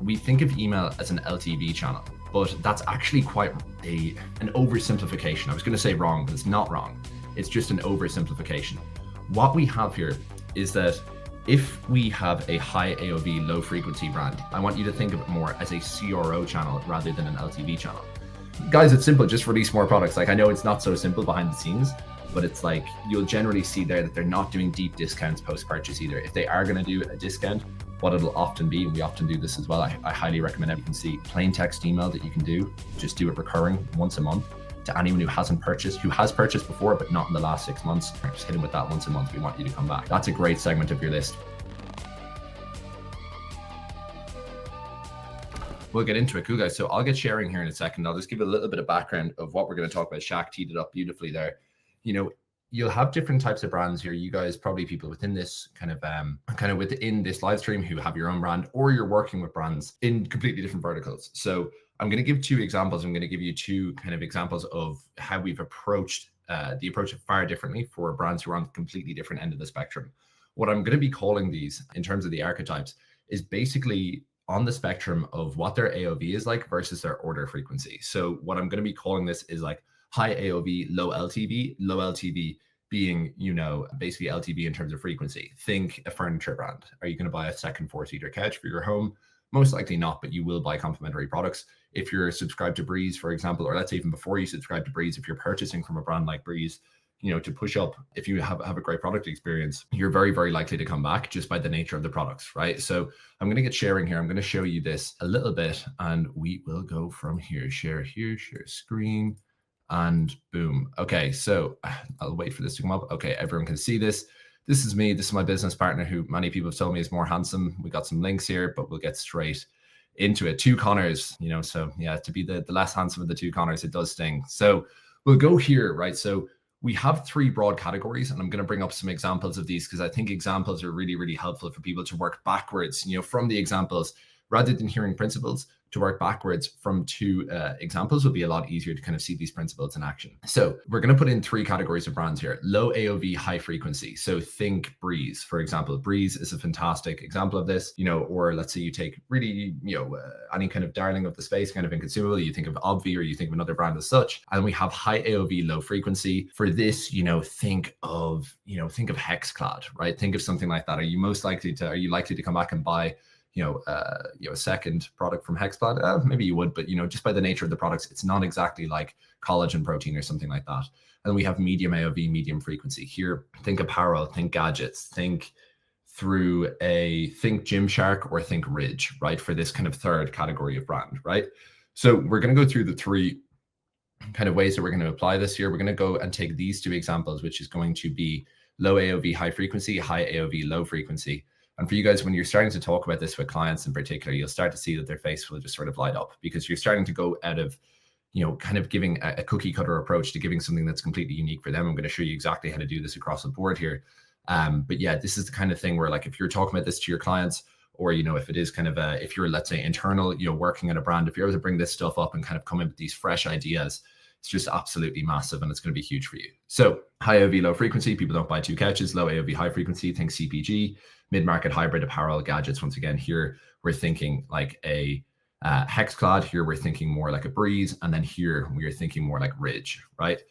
we think of email as an LTV channel, but that's actually quite an oversimplification. I was going to say wrong, but it's not wrong. It's just an oversimplification. What we have here is that if we have a high AOV, low frequency brand, I want you to think of it more as a CRO channel rather than an LTV channel. Guys, it's simple, just release more products. Like, I know it's not so simple behind the scenes, but it's like, you'll generally see there that they're not doing deep discounts post-purchase either. If they are going to do a discount, what it'll often be, and we often do this as well, I highly recommend it. You can see plain text email that you can do, just do it recurring once a month to anyone who has purchased before, but not in the last 6 months. Just hit them with that once a month. We want you to come back. That's a great segment of your list. We'll get into it. Cool, guys. So I'll get sharing here in a second. I'll just give you a little bit of background of what we're going to talk about. Shaq teed it up beautifully there. You know, you'll have different types of brands here. You guys, probably people within this kind of within this live stream who have your own brand, or you're working with brands in completely different verticals. So I'm going to give two examples. I'm going to give you two kind of examples of how we've approached the approach far differently for brands who are on the completely different end of the spectrum. What I'm going to be calling these in terms of the archetypes is basically on the spectrum of what their AOV is like versus their order frequency. So what I'm going to be calling this is like high AOV, low LTV being, you know, basically LTV in terms of frequency. Think a furniture brand. Are you going to buy a second 4-seater couch for your home? Most likely not, but you will buy complementary products. If you're subscribed to Breeze, for example, or let's say even before you subscribe to Breeze, if you're purchasing from a brand like Breeze, you know, to push up, if you have a great product experience, you're very, very likely to come back just by the nature of the products, right? So I'm going to get sharing here. I'm going to show you this a little bit and we will go from here. Share here, share screen, and boom. Okay, so I'll wait for this to come up. Okay, everyone can see this. This is me. This is my business partner who many people have told me is more handsome. We got some links here, but we'll get straight into it. Two Conors, you know, so yeah, to be the less handsome of the two Conors, it does sting. So we'll go here, right? So we have three broad categories, and I'm going to bring up some examples of these because I think examples are really, really helpful for people to work backwards, you know, from the examples rather than hearing principles. To work backwards from two examples will be a lot easier to kind of see these principles in action. So we're going to put in three categories of brands here: low AOV, high frequency. So think Breeze, for example. Breeze is a fantastic example of this, you know, or let's say you take really, you know, any kind of darling of the space kind of in consumable, you think of AOV or you think of another brand as such, and we have high AOV, low frequency. For this, you know, think of Hexclad, right? Think of something like that. Are you likely to come back and buy a second product from Hexclad? Maybe you would, but you know, just by the nature of the products, it's not exactly like collagen protein or something like that. And we have medium AOV, medium frequency. Here, think apparel, think gadgets, think Gymshark or think Ridge, right? For this kind of third category of brand, right? So we're going to go through the three kind of ways that we're going to apply this here. We're going to go and take these two examples, which is going to be low AOV, high frequency, high AOV, low frequency. And for you guys, when you're starting to talk about this with clients in particular, you'll start to see that their face will just sort of light up because you're starting to go out of, you know, kind of giving a cookie cutter approach to giving something that's completely unique for them. I'm going to show you exactly how to do this across the board here. But yeah, this is the kind of thing where, like, if you're talking about this to your clients, or, you know, if it is kind of if you're, let's say, internal, you know, working at a brand, if you're able to bring this stuff up and kind of come in with these fresh ideas, it's just absolutely massive and it's going to be huge for you. So high AOV, low frequency, people don't buy two couches. Low AOV, high frequency, think CPG. Mid-market, hybrid, apparel, gadgets. Once again, here we're thinking like a Hexclad. Here we're thinking more like a Breeze. And then here we are thinking more like Ridge, right?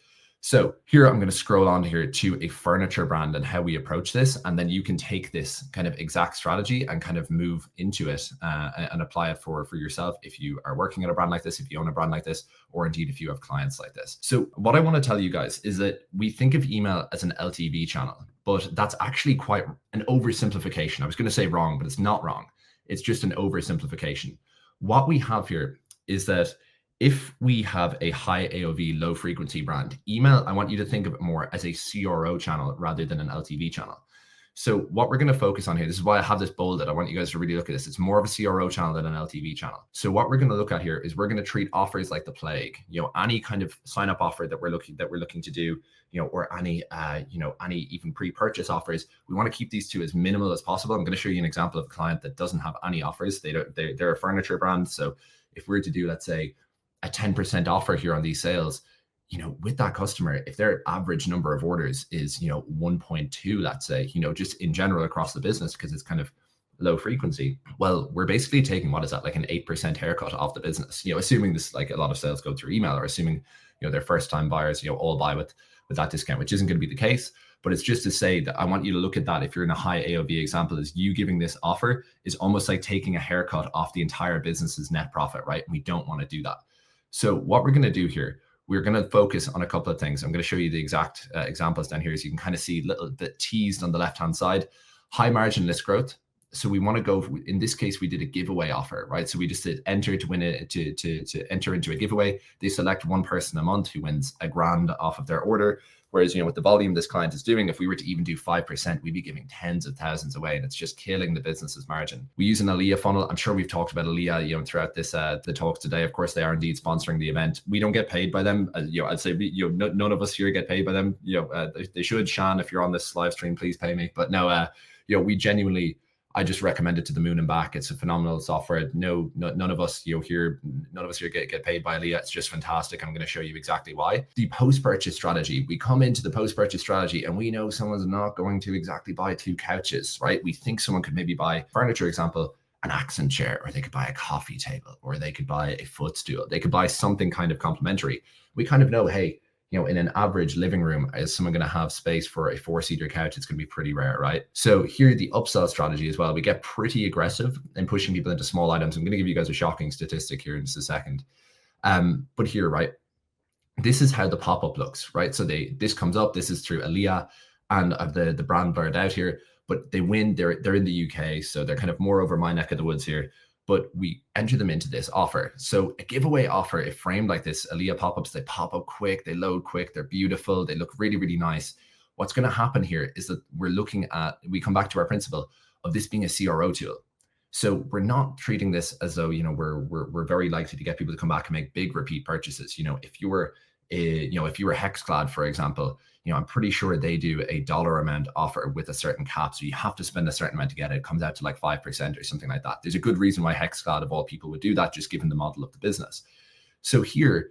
So here I'm going to scroll on here to a furniture brand and how we approach this. And then you can take this kind of exact strategy and kind of move into it and apply it for yourself if you are working at a brand like this, if you own a brand like this, or indeed if you have clients like this. So what I want to tell you guys is that we think of email as an LTV channel, but that's actually quite an oversimplification. I was going to say wrong, but it's not wrong. It's just an oversimplification. What we have here is that if we have a high AOV, low frequency brand, email, I want you to think of it more as a CRO channel rather than an LTV channel. So what we're going to focus on here, this is why I have this bolded. I want you guys to really look at this. It's more of a CRO channel than an LTV channel. So what we're going to look at here is we're going to treat offers like the plague. You know, any kind of sign up offer that we're looking to do, you know, or any even pre-purchase offers, we want to keep these two as minimal as possible. I'm going to show you an example of a client that doesn't have any offers. They're a furniture brand. So if we were to do, let's say, a 10% offer here on these sales, you know, with that customer, if their average number of orders is, you know, 1.2, let's say, you know, just in general across the business, because it's kind of low frequency, well, we're basically taking, what is that, like an 8% haircut off the business, assuming this, like a lot of sales go through email, or assuming, their first time buyers, all buy with that discount, which isn't going to be the case. But it's just to say that I want you to look at that. If you're in a high AOV example, is you giving this offer is almost like taking a haircut off the entire business's net profit, right? And we don't want to do that. So what we're going to do here, we're going to focus on a couple of things. I'm going to show you the exact examples down here, so you can kind of see a little bit teased on the left-hand side. High margin list growth. So we want to go, in this case, we did a giveaway offer, right? So we just did enter to win it, to enter into a giveaway. They select one person a month who wins $1,000 off of their order. Whereas, with the volume this client is doing, if we were to even do 5%, we'd be giving tens of thousands away, and it's just killing the business's margin. We use an Alia funnel. I'm sure we've talked about Alia, throughout this the talks today. Of course, they are indeed sponsoring the event. We don't get paid by them. I'd say none of us here get paid by them. They should. Shan, if you're on this live stream, please pay me. But no, we genuinely, I just recommend it to the moon and back. It's a phenomenal software. None of us here get paid by Alia. It's just fantastic. I'm going to show you exactly why. The post-purchase strategy. We come into the post-purchase strategy and we know someone's not going to exactly buy 2 couches, right? We think someone could maybe buy furniture, example, an accent chair, or they could buy a coffee table, or they could buy a footstool. They could buy something kind of complementary. We kind of know, hey, in an average living room, is someone going to have space for a 4-seater couch? It's going to be pretty rare, right? So here, the upsell strategy as well. We get pretty aggressive in pushing people into small items. I'm going to give you guys a shocking statistic here in just a second. But here, right, this is how the pop-up looks, right? So this comes up. This is through Alia, and the brand blurred out here. But they win. They're in the UK, so they're kind of more over my neck of the woods here. But we enter them into this offer. So a giveaway offer, if framed like this, Alia pop-ups, they pop up quick, they load quick, they're beautiful, they look really, really nice. What's going to happen here is that we come back to our principle of this being a CRO tool. So we're not treating this as though, we're very likely to get people to come back and make big repeat purchases. If you were Hexclad, for example, I'm pretty sure they do a dollar amount offer with a certain cap. So you have to spend a certain amount to get it. It comes out to like 5% or something like that. There's a good reason why Hexclad of all people would do that, just given the model of the business. So here,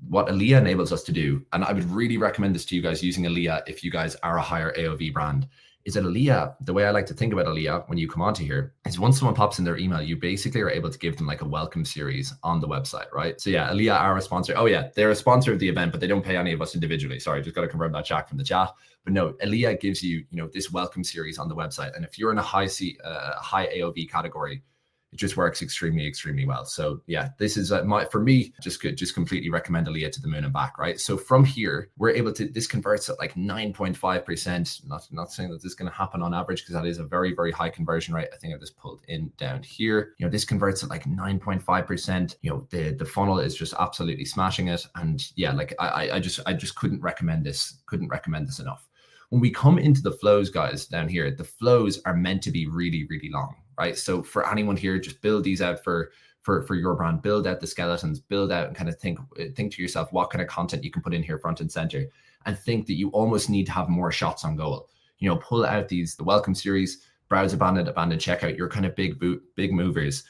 what Alia enables us to do, and I would really recommend this to you guys using Alia if you guys are a higher AOV brand, is that Alia, the way I like to think about Alia when you come onto here, is once someone pops in their email, you basically are able to give them like a welcome series on the website, right? So yeah, Alia are a sponsor. Oh yeah, they're a sponsor of the event, but they don't pay any of us individually. Sorry, just got to confirm that, Jack, from the chat. But no, Alia gives you, this welcome series on the website. And if you're in a high AOV category, it just works extremely, extremely well. So yeah, this is for me, just completely recommend Alia to the moon and back, right? So from here, we're able to, this converts at like 9.5%. Not saying that this is going to happen on average, because that is a very, very high conversion rate. I think I just pulled in down here. This converts at like 9.5%. The funnel is just absolutely smashing it. And yeah, like I just couldn't recommend this enough. When we come into the flows, guys, down here, the flows are meant to be really, really long, right? So for anyone here, just build these out for your brand, build out the skeletons, build out and kind of think to yourself what kind of content you can put in here front and center, and think that you almost need to have more shots on goal. Pull out the welcome series, browse abandoned checkout, your kind of big movers,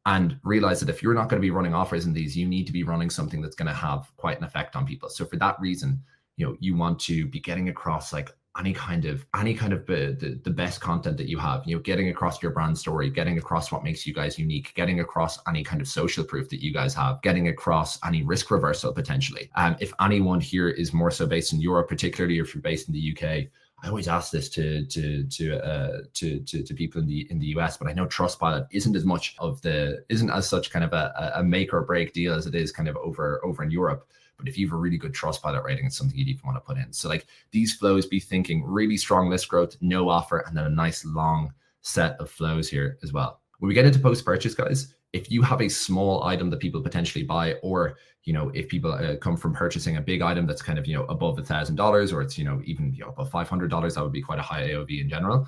and realize that if you're not going to be running offers in these, you need to be running something that's going to have quite an effect on people. So for that reason, you want to be getting across like any kind of the best content that you have, getting across your brand story, getting across what makes you guys unique, getting across any kind of social proof that you guys have, getting across any risk reversal potentially. If anyone here is more so based in Europe, particularly if you're based in the UK, I always ask this to people in the US, but I know Trustpilot isn't as such kind of a make or break deal as it is kind of over in Europe. But if you have a really good Trustpilot rating, it's something you'd even want to put in. So like these flows, be thinking really strong list growth, no offer, and then a nice long set of flows here as well. When we get into post-purchase, guys, if you have a small item that people potentially buy, or if people come from purchasing a big item that's kind of above $1,000, or it's even above $500, that would be quite a high AOV in general.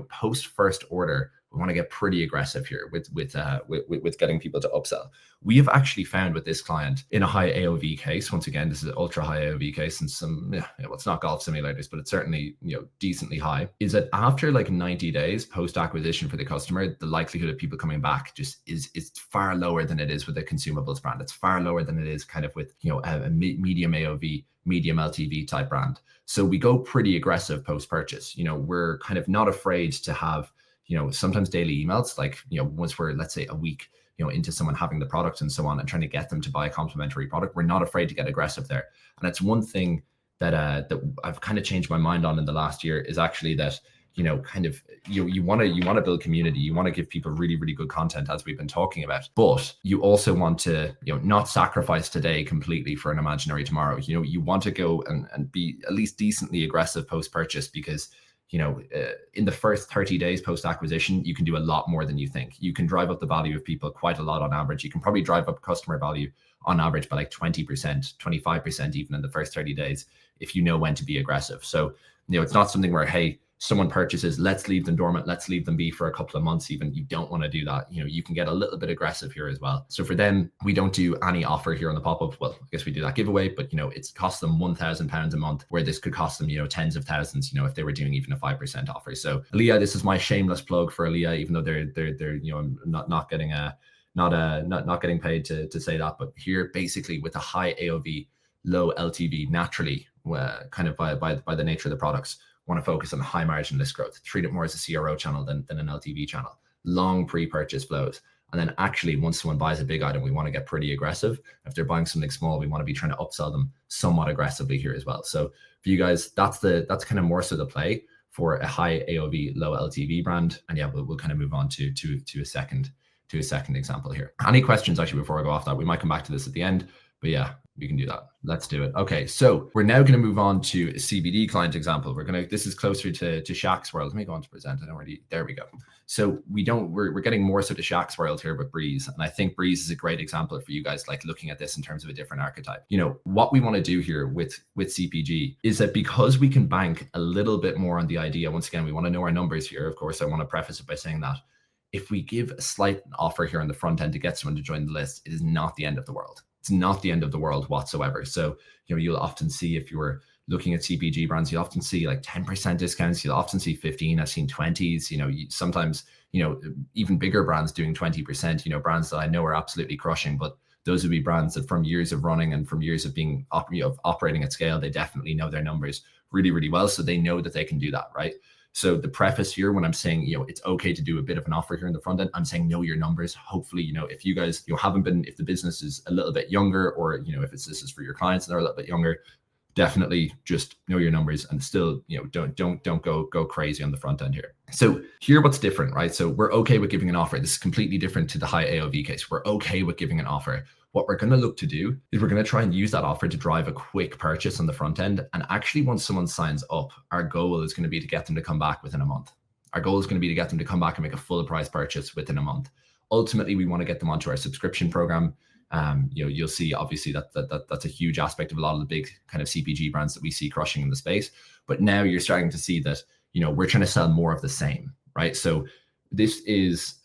Post first order, we want to get pretty aggressive here with getting people to upsell. We have actually found with this client in a high AOV case, once again, this is an ultra high AOV case, and some, well, it's not golf simulators, but it's certainly, decently high, is that after like 90 days post acquisition for the customer, the likelihood of people coming back just is far lower than it is with a consumables brand. It's far lower than it is kind of with, a medium AOV, medium LTV type brand. So we go pretty aggressive post purchase. We're kind of not afraid to have sometimes daily emails, like, once we're, let's say, a week, into someone having the product and so on, and trying to get them to buy a complementary product, we're not afraid to get aggressive there. And it's one thing that I've kind of changed my mind on in the last year, is actually that, you want to build community. You want to give people really, really good content, as we've been talking about, but you also want to, not sacrifice today completely for an imaginary tomorrow. You want to go and be at least decently aggressive post-purchase, because in the first 30 days post-acquisition, you can do a lot more than you think. You can drive up the value of people quite a lot on average. You can probably drive up customer value on average by like 20%, 25% even in the first 30 days, if you know when to be aggressive. So, it's not something where, hey, someone purchases, let's leave them dormant, let's leave them be for a couple of months even. You don't want to do that. You can get a little bit aggressive here as well. So for them, we don't do any offer here on the pop-up. Well, I guess we do that giveaway, but it's cost them £1,000 a month, where this could cost them, tens of thousands, if they were doing even a 5% offer. So Alia, this is my shameless plug for Alia, even though they're not getting not getting paid to say that. But here, basically, with a high AOV, low LTV, naturally, kind of by the nature of the products, want to focus on high margin list growth, treat it more as a CRO channel than an LTV channel, long pre-purchase flows. And then actually, once someone buys a big item, we want to get pretty aggressive. If they're buying something small, we want to be trying to upsell them somewhat aggressively here as well. So for you guys, that's kind of more so the play for a high AOV, low LTV brand. And yeah, we'll kind of move on to a second example here. Any questions actually before I go off that? We might come back to this at the end, but yeah, we can do that. Let's do it. Okay, so we're now going to move on to a CBD client example. This is closer to Shaq's world. Let me go on to present. There we go. So we're getting more so to Shaq's world here with Breeze. And I think Breeze is a great example for you guys, like looking at this in terms of a different archetype. What we want to do here with CPG is that, because we can bank a little bit more on the idea, once again, we want to know our numbers here. Of course, I want to preface it by saying that if we give a slight offer here on the front end to get someone to join the list, it is not the end of the world. It's not the end of the world whatsoever. So, you'll often see, if you're looking at CPG brands, you'll often see like 10% discounts. You'll often see 15. I've seen 20s, sometimes, even bigger brands doing 20%, brands that I know are absolutely crushing, but those would be brands that from years of running and from years of being operating at scale, they definitely know their numbers really, really well. So they know that they can do that, right? So the preface here, when I'm saying, it's okay to do a bit of an offer here in the front end, I'm saying know your numbers. Hopefully, if you guys, if the business is a little bit younger, or, if this is for your clients and they're a little bit younger, definitely just know your numbers and still, don't go crazy on the front end here. So here, what's different, right? So we're okay with giving an offer. This is completely different to the high AOV case. We're okay with giving an offer. What we're going to look to do is we're going to try and use that offer to drive a quick purchase on the front end. And actually, once someone signs up, our goal is going to be to get them to come back within a month. Our goal is going to be to get them to come back and make a full price purchase within a month. Ultimately, we want to get them onto our subscription program. You'll see, obviously, that's a huge aspect of a lot of the big kind of CPG brands that we see crushing in the space. But now you're starting to see that, we're trying to sell more of the same, right? So this is,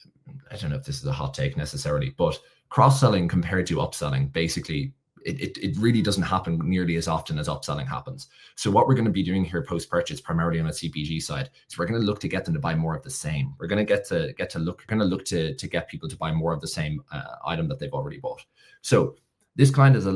I don't know if this is a hot take necessarily, but cross-selling compared to upselling, basically, it really doesn't happen nearly as often as upselling happens. So what we're going to be doing here post-purchase, primarily on a CPG side, is we're going to look to get them to buy more of the same. We're going to look to get people to buy more of the same item that they've already bought. So this client is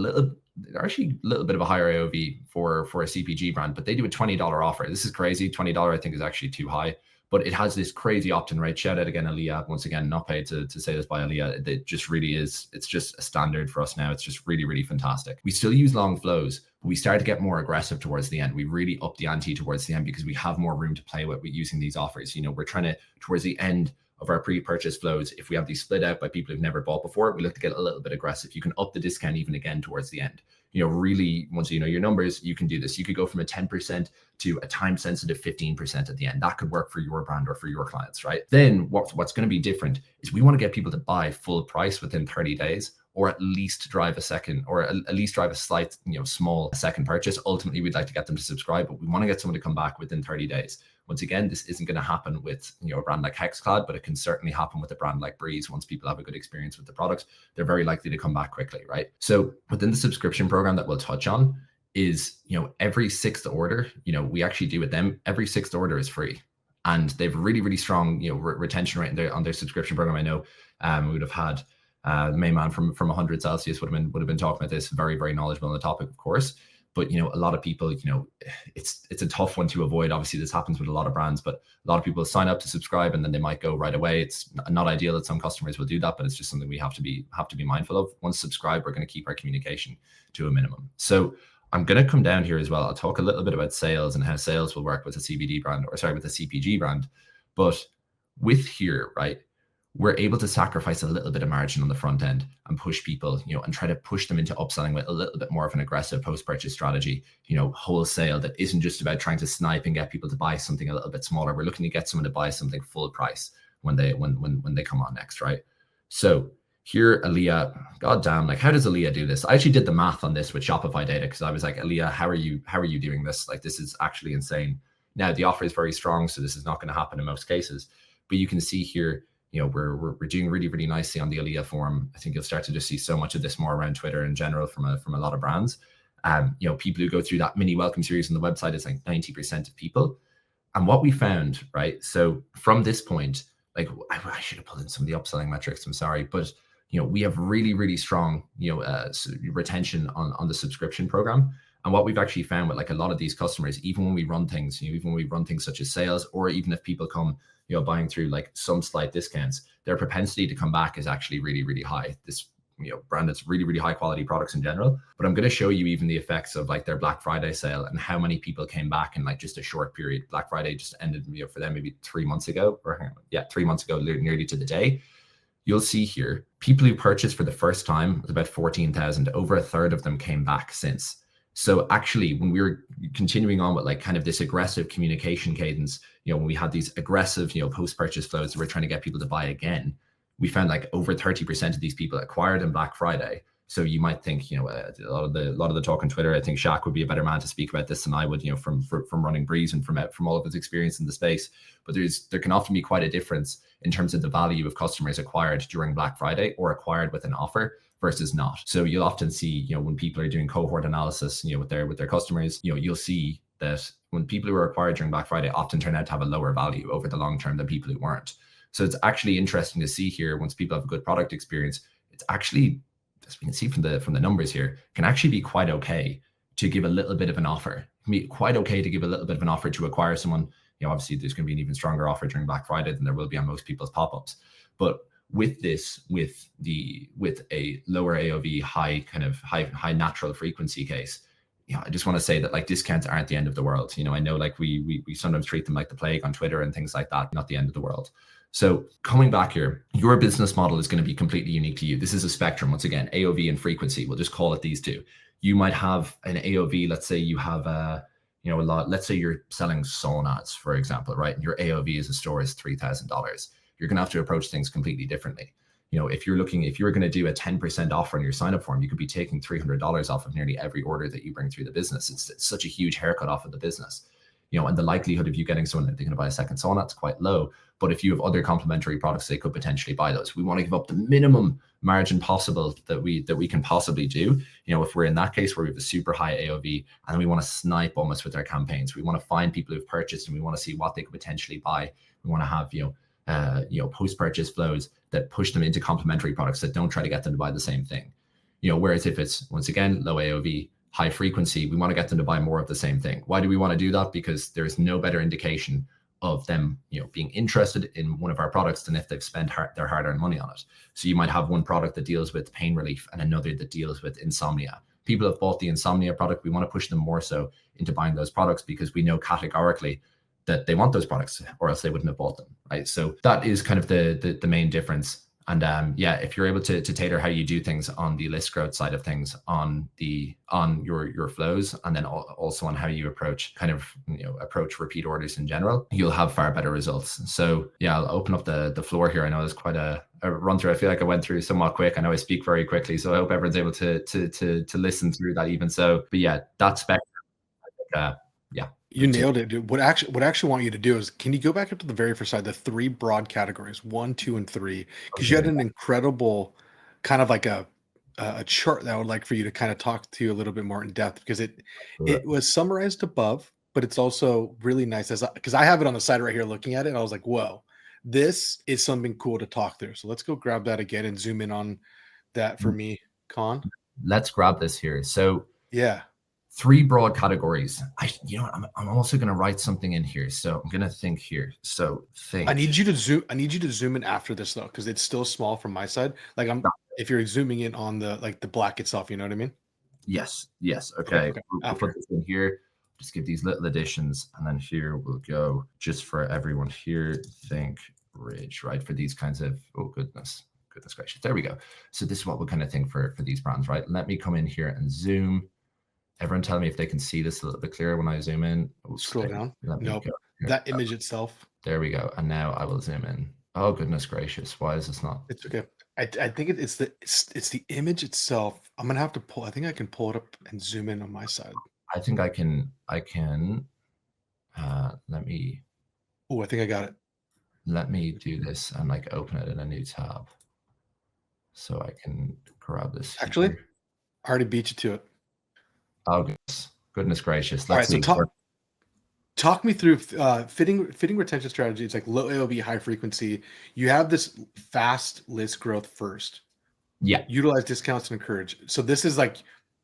actually a little bit of a higher AOV for a CPG brand, but they do a $20 offer. This is crazy. $20 I think is actually too high. But it has this crazy opt-in rate. Shout out again, Alia. Once again, not paid to say this by Alia. It just really is. It's just a standard for us now. It's just really, really fantastic. We still use long flows, but we start to get more aggressive towards the end. We really up the ante towards the end because we have more room to play with using these offers. We're trying to, towards the end of our pre-purchase flows, if we have these split out by people who've never bought before, we look to get a little bit aggressive. You can up the discount even again towards the end. Really, once you know your numbers, you can do this. You could go from a 10% to a time-sensitive 15% at the end. That could work for your brand or for your clients, right? Then what's going to be different is we want to get people to buy full price within 30 days, or at least drive a second, or at least drive a slight, small second purchase. Ultimately, we'd like to get them to subscribe, but we want to get someone to come back within 30 days. Once again, this isn't going to happen with a brand like Hexclad, but it can certainly happen with a brand like Breeze. Once people have a good experience with the products, they're very likely to come back quickly, right? So within the subscription program that we'll touch on is, every sixth order, we actually do with them, every sixth order is free. And they've really, really strong, retention rate on their subscription program. I know we would have had the main man from 100 Celsius would have been talking about this, very, very knowledgeable on the topic, of course. But, you know, a lot of people, you know, it's a tough one to avoid. Obviously, this happens with a lot of brands, but a lot of people sign up to subscribe and then they might go right away. It's not ideal that some customers will do that, but it's just something we have to be mindful of. Once subscribed, we're going to keep our communication to a minimum. So I'm going to come down here as well. I'll talk a little bit about sales and how sales will work with a CBD brand, or sorry, with a CPG brand. But with here, right, we're able to sacrifice a little bit of margin on the front end and push people, you know, and try to push them into upselling with a little bit more of an aggressive post-purchase strategy, you know, wholesale that isn't just about trying to snipe and get people to buy something a little bit smaller. We're looking to get someone to buy something full price when they come on next, right? So here, Alia, goddamn, like, how does Alia do this? I actually did the math on this with Shopify data because I was like, Alia, how are you doing this? Like, this is actually insane. Now, the offer is very strong, so this is not going to happen in most cases. But you can see here, you know, we're doing really, really nicely on the Alia form. I think you'll start to just see so much of this more around Twitter in general from a lot of brands. You know, people who go through that mini welcome series on the website is like 90% of people. And what we found, right? So from this point, like, I should have pulled in some of the upselling metrics. I'm sorry, but you know, we have really, really strong, you know, retention on the subscription program. And what we've actually found with like a lot of these customers, even when we run things, you know, even when we run things such as sales, or even if people come, you know, buying through like some slight discounts, their propensity to come back is actually really, really high. This, you know, brand that's really, really high quality products in general. But I'm going to show you even the effects of like their Black Friday sale and how many people came back in like just a short period. Black Friday just ended, you know, for them maybe 3 months ago, or 3 months ago, nearly to the day. You'll see here, people who purchased for the first time was about 14,000. Over a third of them came back since. So actually, when we were continuing on with like kind of this aggressive communication cadence, you know, when we had these aggressive, you know, post-purchase flows that we're trying to get people to buy again, we found like over 30% of these people acquired in Black Friday. So you might think, you know, a lot of the talk on Twitter, I think Shaq would be a better man to speak about this than I would, you know, from running Breeze and from all of his experience in the space. But there can often be quite a difference in terms of the value of customers acquired during Black Friday or acquired with an offer versus not. So you'll often see, you know, when people are doing cohort analysis, you know, with their customers, you know, you'll see that when people who are acquired during Black Friday often turn out to have a lower value over the long term than people who weren't. So it's actually interesting to see here, once people have a good product experience, it's actually, as we can see from the numbers here, can actually be quite okay to give a little bit of an offer. It can be quite okay to give a little bit of an offer to acquire someone. You know, obviously there's going to be an even stronger offer during Black Friday than there will be on most people's pop-ups. But with this, with a lower AOV, high natural frequency case, you know, I just want to say that like discounts aren't the end of the world. You know, I know like we sometimes treat them like the plague on Twitter and things like that, not the end of the world. So coming back here, your business model is going to be completely unique to you. This is a spectrum. Once again, AOV and frequency, we'll just call it these two. You might have an AOV, let's say you have you know, a lot, let's say you're selling saunas, for example, right? And your AOV as a store is $3,000. You're going to have to approach things completely differently. You know, if you're going to do a 10% offer on your sign up form, you could be taking $300 off of nearly every order that you bring through the business. It's such a huge haircut off of the business. You know, and the likelihood of you getting someone that they're going to buy a second sauna, it's quite low. But if you have other complementary products, they could potentially buy those. We want to give up the minimum margin possible that we can possibly do. You know, if we're in that case where we have a super high AOV and then we want to snipe almost with our campaigns, we want to find people who've purchased and we want to see what they could potentially buy. We want to have, you know, post-purchase flows that push them into complementary products that don't try to get them to buy the same thing. You know, whereas if it's, once again, low AOV, high frequency, we want to get them to buy more of the same thing. Why do we want to do that? Because there is no better indication of them, you know, being interested in one of our products than if they've spent their hard-earned money on it. So you might have one product that deals with pain relief and another that deals with insomnia. People have bought the insomnia product. We want to push them more so into buying those products because we know categorically that they want those products or else they wouldn't have bought them, right? So that is kind of the main difference. And yeah, if you're able to tailor how you do things on the list growth side of things, on your flows, and then also on how you approach repeat orders in general, you'll have far better results. So yeah, I'll open up the floor here. I know there's quite a run through. I feel like I went through somewhat quick. I know I speak very quickly, so I hope everyone's able to listen through that even so. But yeah, that spectrum, yeah. You nailed it, dude. What I actually want you to do is, can you go back up to the very first slide, the 3 broad categories, 1, 2, and 3, because you had an incredible kind of like a chart that I would like for you to kind of talk to you a little bit more in depth, because it was summarized above, but it's also really nice because I have it on the side right here looking at it, and I was like, whoa, this is something cool to talk through. So let's go grab that again and zoom in on that for me, Con. Let's grab this here. So yeah. 3 broad categories. You know what, I'm also going to write something in here. So I'm going to think here. So think. I need you to zoom in after this though, because it's still small from my side. Like if you're zooming in on the black itself, you know what I mean? Yes. Okay. Okay. We'll put this in here. Just give these little additions, and then here we'll go just for everyone here. Think Ridge, right? For these kinds of, oh goodness gracious. There we go. So this is what we'll kind of think for these brands, right? Let me come in here and zoom. Everyone tell me if they can see this a little bit clearer when I zoom in. Oops, scroll down. Nope. That image itself. There we go. And now I will zoom in. Oh goodness gracious. Why is this not? It's okay. I think it's the image itself. I'm gonna have to pull. I think I can pull it up and zoom in on my side. I think I can. Let me. Oh, I think I got it. Let me do this and like open it in a new tab, so I can grab this. Actually, I already beat you to it. Oh goodness gracious! All right, so talk me through fitting retention strategy. It's like low AOV, high frequency. You have this fast list growth first. Yeah. Utilize discounts and encourage. So this is like,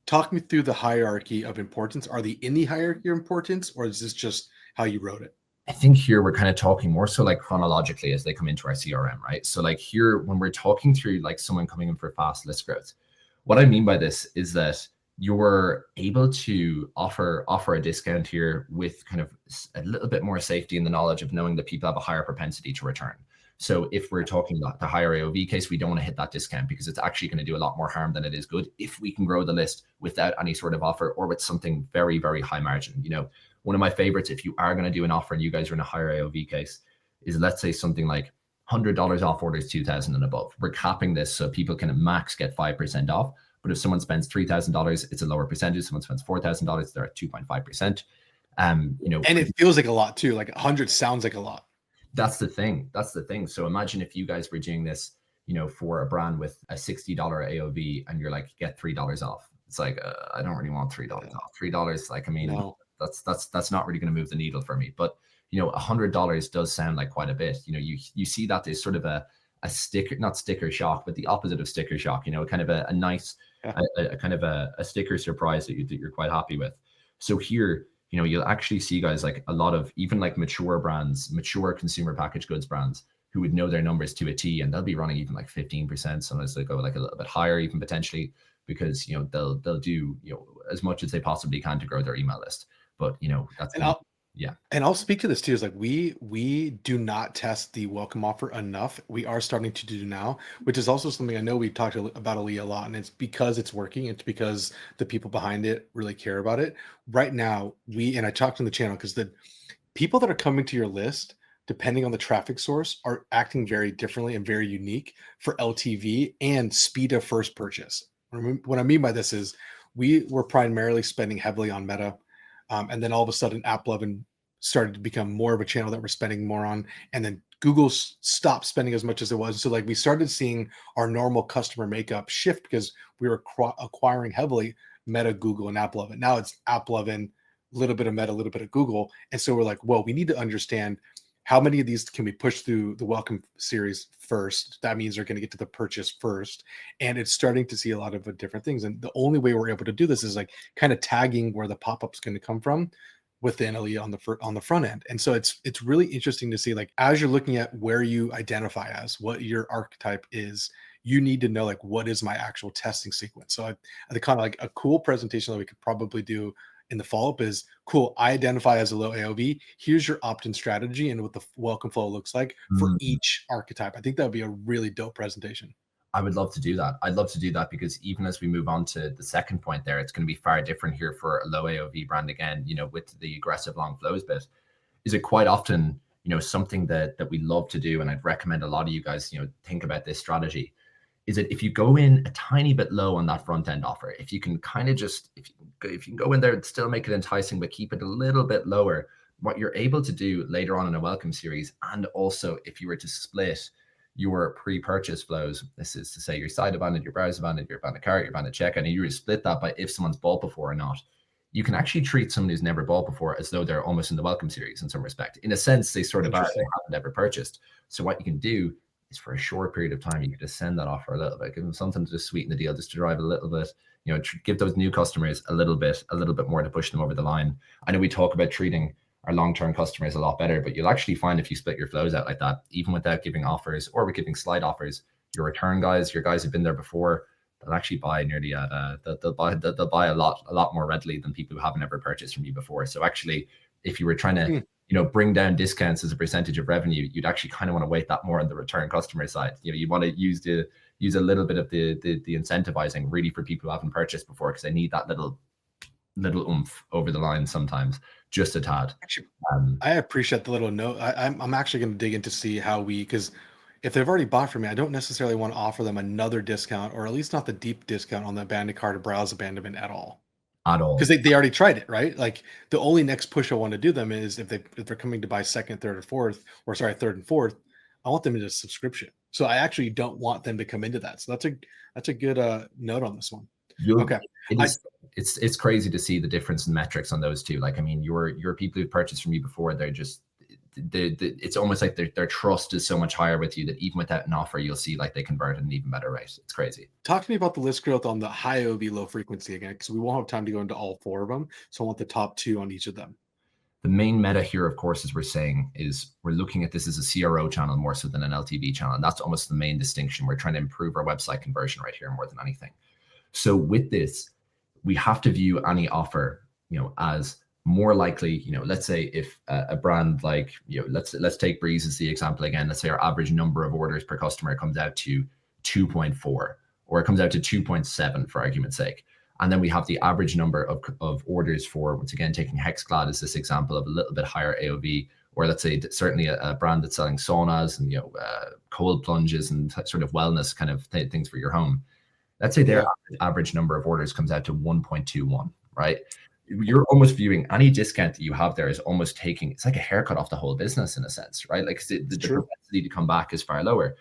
talk me through the hierarchy of importance. Are they in the hierarchy of importance, or is this just how you wrote it? I think here we're kind of talking more so like chronologically as they come into our CRM, right? So like here, when we're talking through like someone coming in for fast list growth, what I mean by this is that you're able to offer a discount here with kind of a little bit more safety in the knowledge of knowing that people have a higher propensity to return. So if we're talking about the higher AOV case, we don't want to hit that discount because it's actually going to do a lot more harm than it is good if we can grow the list without any sort of offer or with something very, very high margin. You know, one of my favorites, if you are going to do an offer and you guys are in a higher AOV case, is let's say something like $100 off orders 2,000 and above. We're capping this so people can max get 5% off. But if someone spends $3,000, it's a lower percentage. Someone spends $4,000, they're at 2.5%. You know, and it feels like a lot too. Like 100 sounds like a lot. That's the thing. So imagine if you guys were doing this, you know, for a brand with a $60 AOV, and you're like, get $3 off. It's like, I don't really want $3 off. $3, like, I mean, no. that's not really going to move the needle for me. But you know, $100 does sound like quite a bit. You know, you see that there's sort of a sticker, not sticker shock, but the opposite of sticker shock. You know, kind of a nice. Yeah. A kind of a sticker surprise that you're quite happy with. So here, you know, you'll actually see guys like a lot of even like mature brands, mature consumer packaged goods brands who would know their numbers to a T, and they'll be running even like 15%. Sometimes they go like a little bit higher, even potentially, because you know they'll do, you know, as much as they possibly can to grow their email list. But you know, that's yeah. And I'll speak to this too, is like we do not test the welcome offer enough. We are starting to do now, which is also something I know we talked about Alia a lot, and it's because it's working. It's because the people behind it really care about it. Right now, and I talked on the channel because the people that are coming to your list, depending on the traffic source, are acting very differently and very unique for LTV and speed of first purchase. What I mean by this is we were primarily spending heavily on Meta. And then all of a sudden, AppLovin started to become more of a channel that we're spending more on. And then Google stopped spending as much as it was. So like we started seeing our normal customer makeup shift because we were acquiring heavily Meta, Google, and AppLovin. Now it's AppLovin, a little bit of Meta, a little bit of Google. And so we're like, well, we need to understand how many of these can we push through the welcome series first. That means they're going to get to the purchase first. And it's starting to see a lot of different things. And the only way we're able to do this is like kind of tagging where the pop-up is going to come from within Alia on the front end. And so it's really interesting to see, like, as you're looking at where you identify as what your archetype is, you need to know like, what is my actual testing sequence? So I think kind of like a cool presentation that we could probably do in the follow-up is, cool, I identify as a low AOV. Here's your opt-in strategy and what the welcome flow looks like for each archetype. I think that would be a really dope presentation. I would love to do that. I'd love to do that because even as we move on to the second point there, it's going to be far different here for a low AOV brand again, you know, with the aggressive long flows bit. Is it quite often, you know, something that we love to do, and I'd recommend a lot of you guys, you know, think about this strategy, is that if you go in a tiny bit low on that front end offer, if you can kind of just, if you can go in there and still make it enticing, but keep it a little bit lower, what you're able to do later on in a welcome series, and also if you were to split your pre-purchase flows, this is to say your site abandoned, your browse abandoned, your abandoned cart, your abandoned checkout, and you were to split that by if someone's bought before or not, you can actually treat someone who's never bought before as though they're almost in the welcome series in some respect. In a sense, they sort of are, they haven't ever purchased. So what you can do, is for a short period of time, you could just send that offer a little bit, give them something to just sweeten the deal, just to drive a little bit, give those new customers a little bit more to push them over the line. I know we talk about treating our long-term customers a lot better, but you'll actually find if you split your flows out like that, even without giving offers or with giving slight offers, your return guys, your guys who've been there before, they'll actually buy nearly at they'll buy a lot more readily than people who haven't ever purchased from you before. So actually, if you were trying to bring down discounts as a percentage of revenue, you'd actually kind of want to weight that more on the return customer side. You want to use a little bit of the incentivizing really for people who haven't purchased before, because they need that little oomph over the line sometimes, just a tad. Actually, I appreciate the little note. I'm actually going to dig in to see how because if they've already bought from me, I don't necessarily want to offer them another discount, or at least not the deep discount on the abandoned cart or browse abandonment at all. Because they already tried it, right? Like the only next push I want to do them is if they're coming to buy second, third, or fourth, or sorry, third and fourth, I want them into subscription. So I actually don't want them to come into that. So that's a good note on this one. Okay. It's crazy to see the difference in metrics on those two. Like, I mean, your people who've purchased from you before, they're just it's almost like their trust is so much higher with you that even without an offer, you'll see like they convert at an even better rate. It's crazy. Talk to me about the list growth on the high AOV, low frequency again, because we won't have time to go into all four of them. So I want the top two on each of them. The main meta here, of course, as we're saying, is we're looking at this as a CRO channel more so than an LTV channel. And that's almost the main distinction. We're trying to improve our website conversion right here more than anything. So with this, we have to view any offer, as more likely, let's say if a brand like, let's take Breeze as the example again. Let's say our average number of orders per customer comes out to 2.4, or it comes out to 2.7 for argument's sake. And then we have the average number of orders for, once again, taking Hexclad as this example of a little bit higher AOV, or let's say certainly a brand that's selling saunas and, cold plunges and sort of wellness kind of things for your home. Let's say their average number of orders comes out to 1.21, right? You're almost viewing any discount that you have there is almost it's like a haircut off the whole business in a sense, right? Like the propensity to come back is far lower.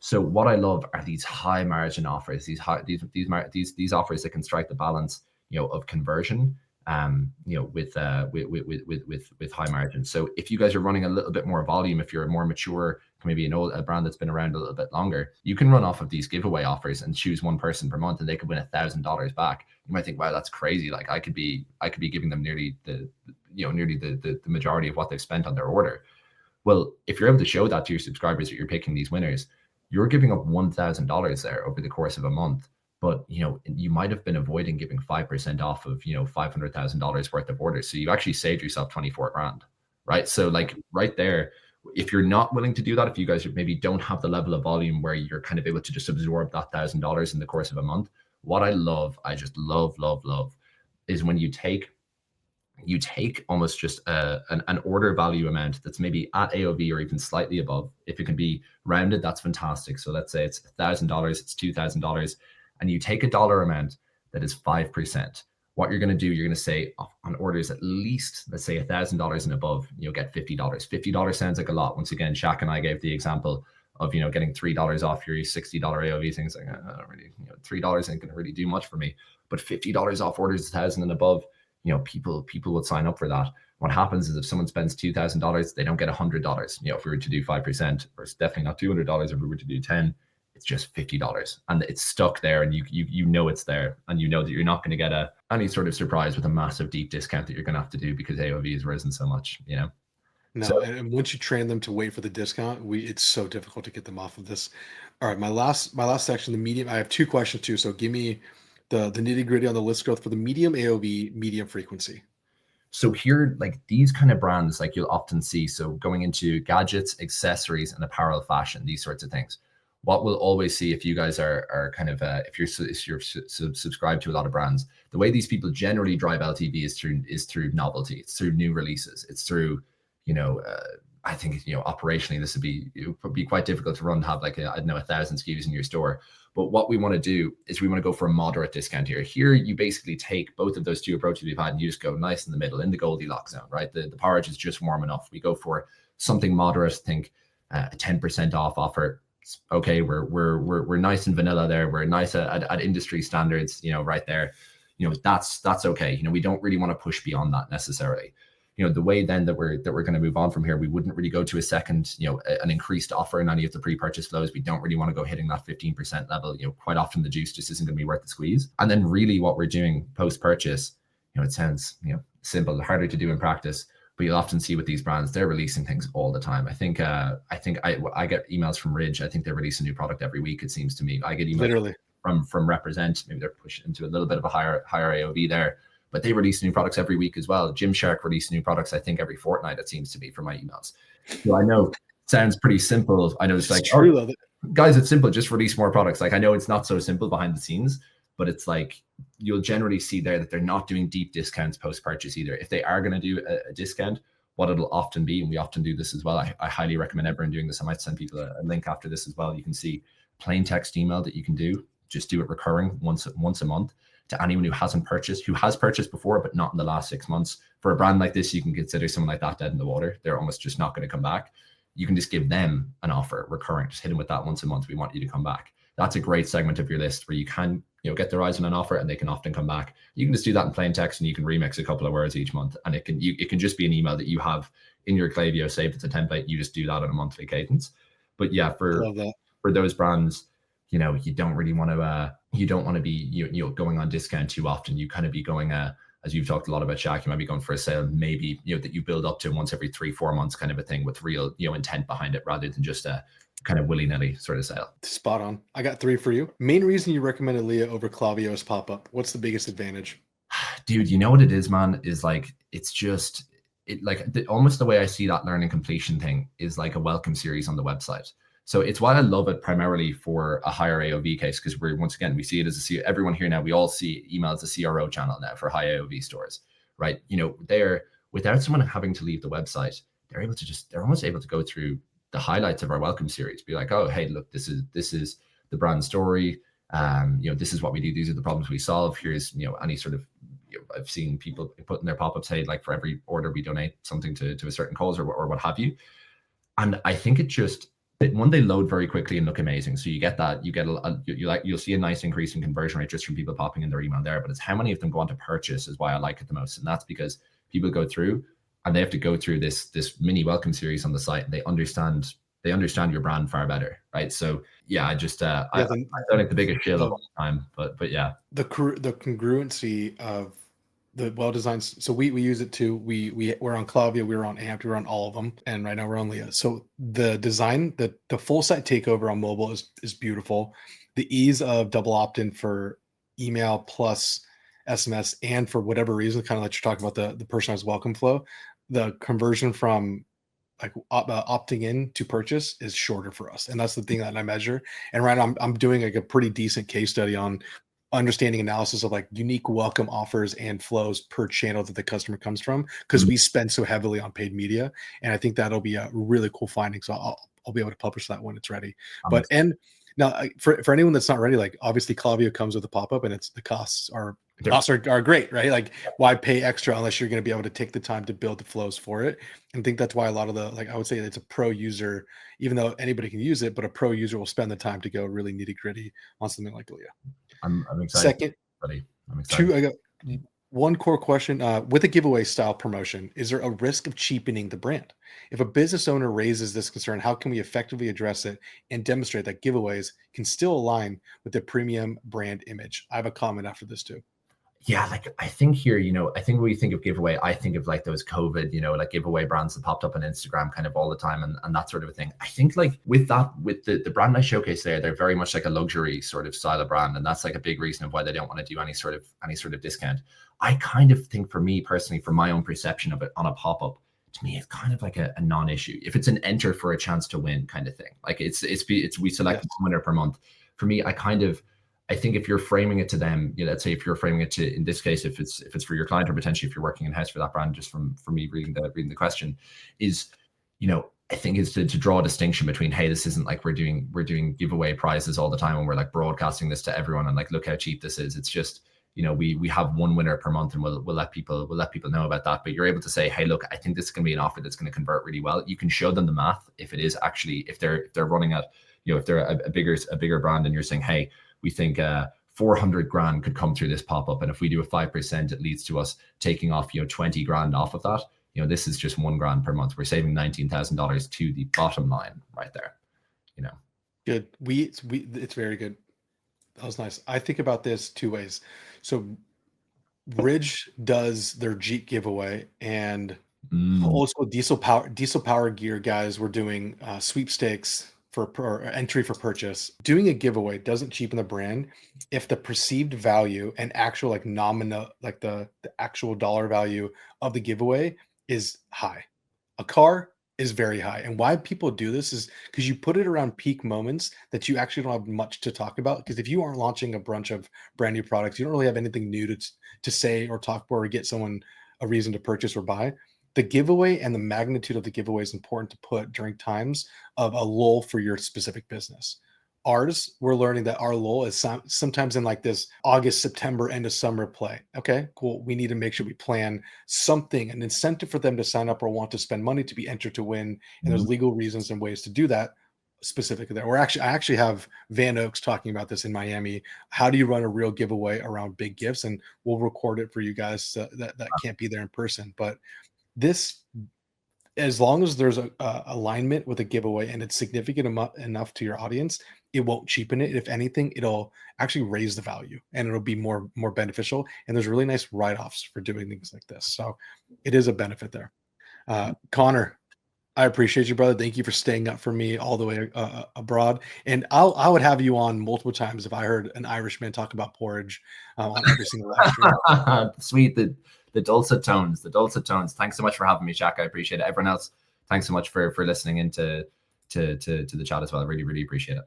So what I love are these high margin offers, these offers that can strike the balance, of conversion, with high margin. So if you guys are running a little bit more volume, if you're a more mature, maybe a brand that's been around a little bit longer, you can run off of these giveaway offers and choose one person per month, and they could win $1,000 back. You might think, wow, that's crazy. Like I could be giving them nearly the majority of what they've spent on their order. Well, if you're able to show that to your subscribers that you're picking these winners, you're giving up $1,000 there over the course of a month. But you might have been avoiding giving 5% off of $500,000 worth of orders. So you actually saved yourself 24 grand, right? So like right there, if you're not willing to do that, if you guys maybe don't have the level of volume where you're kind of able to just absorb that $1,000 in the course of a month, what I just love, is when you take almost just an order value amount that's maybe at AOV or even slightly above. If it can be rounded, that's fantastic. So let's say it's $1,000, it's $2,000, and you take a dollar amount that is 5%. What you're going to do, you're going to say on orders at least, let's say $1,000 and above, you'll get $50. $50 sounds like a lot. Once again, Shaq and I gave the example of, getting $3 off your $60 AOV things. Like, I don't really, $3 ain't going to really do much for me, but $50 off orders 1,000 and above, people would sign up for that. What happens is if someone spends $2,000, they don't get $100. If we were to do 5%, or it's definitely not $200 if we were to do 10, it's just $50, and it's stuck there, and you know it's there, and you know that you're not going to get any sort of surprise with a massive deep discount that you're going to have to do because AOV has risen so much, No, so, and once you train them to wait for the discount, it's so difficult to get them off of this. All right, my last section, the medium. I have two questions too, so give me the nitty gritty on the list growth for the medium AOV, medium frequency. So here, like these kind of brands, like you'll often see, so going into gadgets, accessories, and apparel, fashion, these sorts of things. What we'll always see if you guys are kind of if you're subscribed to a lot of brands, the way these people generally drive LTV is through novelty. It's through new releases. It's through, I think operationally this would be quite difficult to run to have like 1,000 SKUs in your store. But what we want to do is we want to go for a moderate discount here. Here you basically take both of those two approaches we've had and you just go nice in the middle in the Goldilocks zone, right? The porridge is just warm enough. We go for something moderate. Think a 10% off offer. Okay, we're nice and vanilla there. We're nice at industry standards, right there. That's okay. We don't really want to push beyond that necessarily. the way then that we're going to move on from here, we wouldn't really go to a second, an increased offer in any of the pre-purchase flows. We don't really want to go hitting that 15% level. Quite often the juice just isn't going to be worth the squeeze. And then really what we're doing post-purchase, it sounds, simple, harder to do in practice, but you'll often see with these brands, they're releasing things all the time. I think I get emails from Ridge. I think they release a new product every week, it seems to me. I get emails literally from Represent. Maybe they're pushing into a little bit of a higher AOV there, but they release new products every week as well. Gymshark release new products, I think, every fortnight, it seems to be, from my emails. So I know it sounds pretty simple. I know it's like, true, guys, it's simple, just release more products. Like, I know it's not so simple behind the scenes, but it's like, you'll generally see there that they're not doing deep discounts post-purchase either. If they are going to do a discount, what it'll often be, and we often do this as well, I highly recommend everyone doing this. I might send people a link after this as well. You can see plain text email that you can do. Just do it recurring once a month to anyone who has purchased before, but not in the last 6 months. For a brand like this, you can consider someone like that dead in the water. They're almost just not going to come back. You can just give them an offer recurring, just hit them with that once a month. We want you to come back. That's a great segment of your list where you can, get their eyes on an offer and they can often come back. You can just do that in plain text and you can remix a couple of words each month. And it can just be an email that you have in your Klaviyo saved as a template. You just do that on a monthly cadence. But yeah, for those brands, you don't really want to, you don't want to be, going on discount too often. You kind of be going, as you've talked a lot about, Shaq, you might be going for a sale, maybe, that you build up to once every 3-4 months kind of a thing with real, intent behind it, rather than just a kind of willy-nilly sort of sale. Spot on. I got 3 for you. Main reason you recommend Alia over Klaviyo is pop-up. What's the biggest advantage? Dude, you know what it is, man, is like, it's just, almost the way I see that learning completion thing is like a welcome series on the website. So it's why I love it primarily for a higher AOV case, because we see it as everyone here now, we all see email as a CRO channel now for high AOV stores, right? They're, without someone having to leave the website, they're almost able to go through the highlights of our welcome series, be like, oh, hey, look, this is the brand story. This is what we do. These are the problems we solve. Here's, any sort of, I've seen people put in their pop-ups, say, like, for every order we donate something to a certain cause or what have you. And I think one, they load very quickly and look amazing. So you get that, you'll see a nice increase in conversion rate just from people popping in their email there. But it's how many of them go on to purchase is why I like it the most. And that's because people go through and they have to go through this mini welcome series on the site, and they understand your brand far better, right? So yeah, I don't think the biggest shield of all the time, but yeah, the congruency of the well-designed. So we use it too. We're on Klaviyo, we're on Amped, we're on all of them, and right now we're on Alia. So the design, the full site takeover on mobile is beautiful. The ease of double opt-in for email plus SMS, and for whatever reason, kind of like you're talking about the personalized welcome flow, the conversion from like opting in to purchase is shorter for us, and that's the thing that I measure. And right now I'm doing like a pretty decent case study on understanding analysis of like unique welcome offers and flows per channel that the customer comes from, because we spend so heavily on paid media, and I think that'll be a really cool finding. So I'll be able to publish that when it's ready. But and now for anyone that's not ready, like obviously Klaviyo comes with a pop-up, and the costs are great, right? Like, why pay extra unless you're going to be able to take the time to build the flows for it? And I think that's why a lot of I would say it's a pro user, even though anybody can use it, but a pro user will spend the time to go really nitty gritty on something like Alia. I'm excited. Second, buddy. I'm excited. I got one core question. With a giveaway style promotion, is there a risk of cheapening the brand? If a business owner raises this concern, how can we effectively address it and demonstrate that giveaways can still align with the premium brand image? I have a comment after this too. Yeah, like I think here, I think when we think of giveaway, I think of like those COVID, like giveaway brands that popped up on Instagram kind of all the time and that sort of a thing. I think like with the brand I showcase there, they're very much like a luxury sort of style of brand. And that's like a big reason of why they don't want to do any sort of discount. I kind of think, for me personally, from my own perception of it on a pop-up, to me, it's kind of like a non-issue. If it's an enter for a chance to win kind of thing, like it's we select a winner per month. For me, I think if you're framing it to them, let's say if you're framing it to, in this case, if it's for your client, or potentially if you're working in house for that brand, just from me reading the question, is, I think is to draw a distinction between, hey, this isn't like we're doing giveaway prizes all the time and we're like broadcasting this to everyone and like, look how cheap this is. It's just, we have one winner per month, and we'll let people know about that. But you're able to say, hey, look, I think this is going to be an offer that's going to convert really well. You can show them the math if it is actually, if they're running at, if they're a bigger brand, and you're saying, hey, we think 400 grand could come through this pop-up, and if we do a 5%, it leads to us taking off 20 grand off of that. you know, this is just $1,000 per month. We're saving $19,000 to the bottom line right there, you know. Good. It's very good. That was nice. I think about this two ways. So Ridge does their Jeep giveaway, and also diesel power gear guys were doing sweepstakes for entry for purchase. Doing a giveaway doesn't cheapen the brand if the perceived value and actual like nominal, like the actual dollar value of the giveaway is high. A car is very high. And why people do this is because you put it around peak moments that you actually don't have much to talk about. Because if you aren't launching a bunch of brand new products, you don't really have anything new to say or talk about or get someone a reason to purchase or buy. The giveaway and the magnitude of the giveaway is important to put during times of a lull for your specific business. Ours, we're learning that our lull is sometimes in like this August, September, end of summer play. Okay, cool. We need to make sure we plan something, an incentive for them to sign up or want to spend money to be entered to win. And there's legal reasons and ways to do that specifically there. I actually have Van Oaks talking about this in Miami. How do you run a real giveaway around big gifts? And we'll record it for you guys that can't be there in person. But this, as long as there's a alignment with a giveaway and it's significant enough to your audience, it won't cheapen it. If anything, it'll actually raise the value and it'll be more beneficial. And there's really nice write-offs for doing things like this. So it is a benefit there. Conor, I appreciate you, brother. Thank you for staying up for me all the way abroad. And I would have you on multiple times if I heard an Irishman talk about porridge on every single live stream. Sweet. The dulcet tones, Thanks so much for having me, Shaq. I appreciate it. Everyone else, thanks so much for listening into the chat as well. I really, really appreciate it.